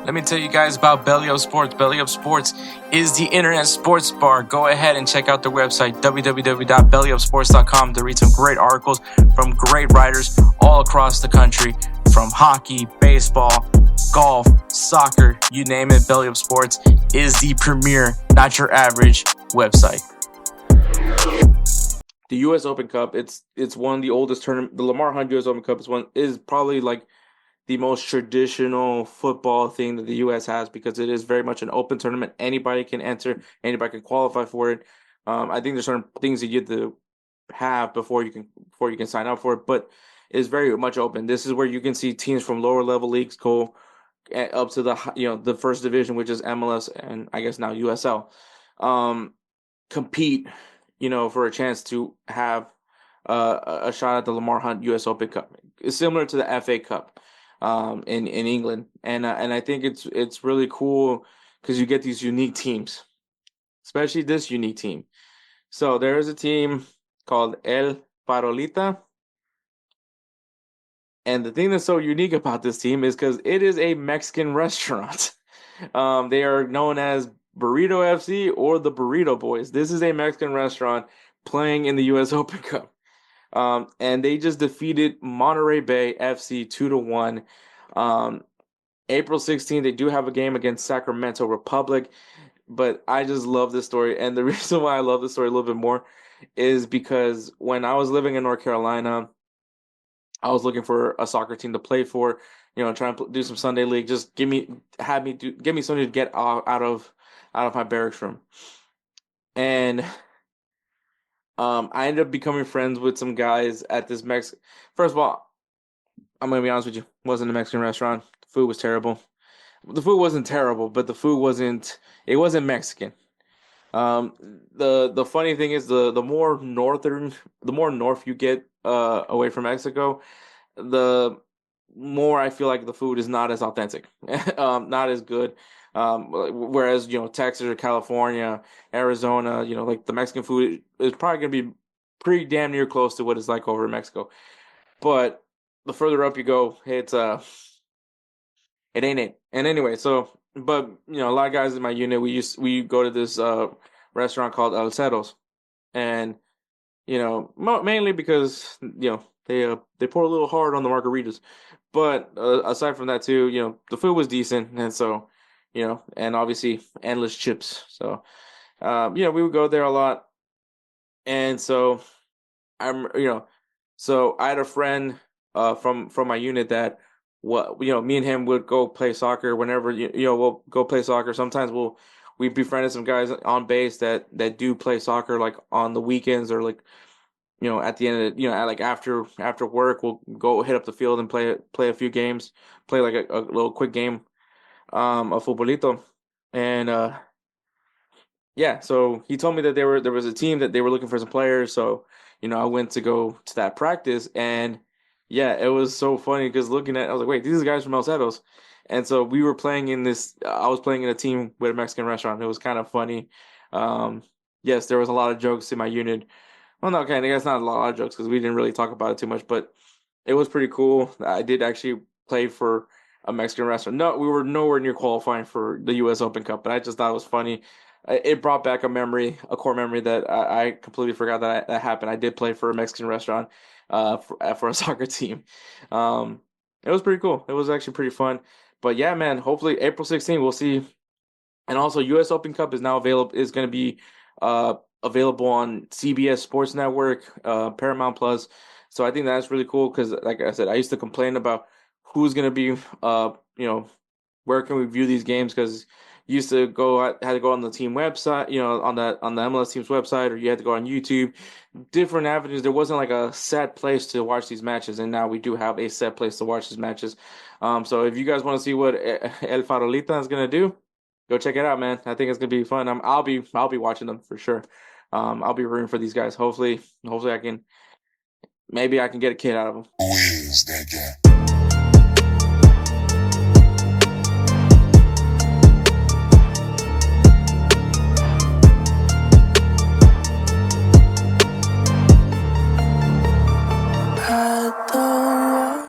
Let me tell you guys about Belly Up Sports. Belly Up Sports is the internet sports bar. Go ahead and check out their website, www.bellyupsports.com, to read some great articles from great writers all across the country, from hockey, baseball, golf, soccer, you name it. Belly Up Sports is the premier, not your average website. The U.S. Open Cup, it's one of the oldest tournament. The Lamar Hunt U.S. Open Cup is probably like the most traditional football thing that the U.S. has, because it is very much an open tournament. Anybody can enter. Anybody can qualify for it. I think there's certain things that you have to have before you can sign up for it, but it's very much open. This is where you can see teams from lower level leagues go up to the first division, which is MLS and I guess now USL, compete for a chance to have a shot at the Lamar Hunt U.S. Open Cup. It's similar to the FA Cup in England, and I think it's really cool because you get these unique teams, especially this unique team. So there is a team called El Farolita, and the thing that's so unique about this team is because it is a Mexican restaurant. They are known as Burrito FC or the Burrito Boys. This is a Mexican restaurant playing in the U.S. Open Cup. And they just defeated Monterey Bay FC 2-1. April 16th, they do have a game against Sacramento Republic. But I just love this story. And the reason why I love this story a little bit more is because when I was living in North Carolina, I was looking for a soccer team to play for, trying to do some Sunday league. Just give me something to get out of my barracks room. And I ended up becoming friends with some guys at this First of all, I'm gonna be honest with you, it wasn't a Mexican restaurant. The food was terrible. The food wasn't terrible, but the food wasn't Mexican. The funny thing is the more north you get away from Mexico, the more I feel like the food is not as authentic, not as good. Whereas Texas or California, Arizona, like the Mexican food is probably gonna be pretty damn near close to what it's like over in Mexico. But the further up you go, it ain't it. And anyway, but a lot of guys in my unit, we go to this restaurant called El Ceros, and mainly because they pour a little hard on the margaritas, but aside from that too, the food was decent, and so and obviously endless chips. So we would go there a lot, and so so I had a friend from my unit that me and him would go play soccer whenever we'll go play soccer. Sometimes we befriended some guys on base that do play soccer like on the weekends, or like at the end of like after work, we'll go hit up the field and play a few games, play like a little quick game of futbolito. And yeah, so he told me that there was a team that they were looking for some players. So I went to go to that practice, and yeah, it was so funny because I was like, wait, these are guys from El Ceros. And so we were playing I was playing in a team with a Mexican restaurant. It was kind of funny. Yes, there was a lot of jokes in my unit. Well, no, okay, I guess not a lot of jokes because we didn't really talk about it too much, but it was pretty cool. I did actually play for a Mexican restaurant. No, we were nowhere near qualifying for the U.S. Open Cup, but I just thought it was funny. It brought back a core memory that I completely forgot that happened. I did play for a Mexican restaurant for a soccer team. It was pretty cool. It was actually pretty fun. But yeah, man, hopefully April 16th, we'll see. And also U.S. Open Cup is now is going to be available on CBS Sports Network, Paramount Plus. So I think that's really cool because, like I said, I used to complain about who's going to be, where can we view these games, because you used to had to go on the team website, on the MLS team's website, or you had to go on YouTube, different avenues. There wasn't like a set place to watch these matches, and now we do have a set place to watch these matches. So if you guys want to see what El Farolita is going to do, go check it out, man. I think it's going to be fun. I'll be watching them for sure. I'll be rooting for these guys. Hopefully maybe I can get a kid out of them. Who is that guy?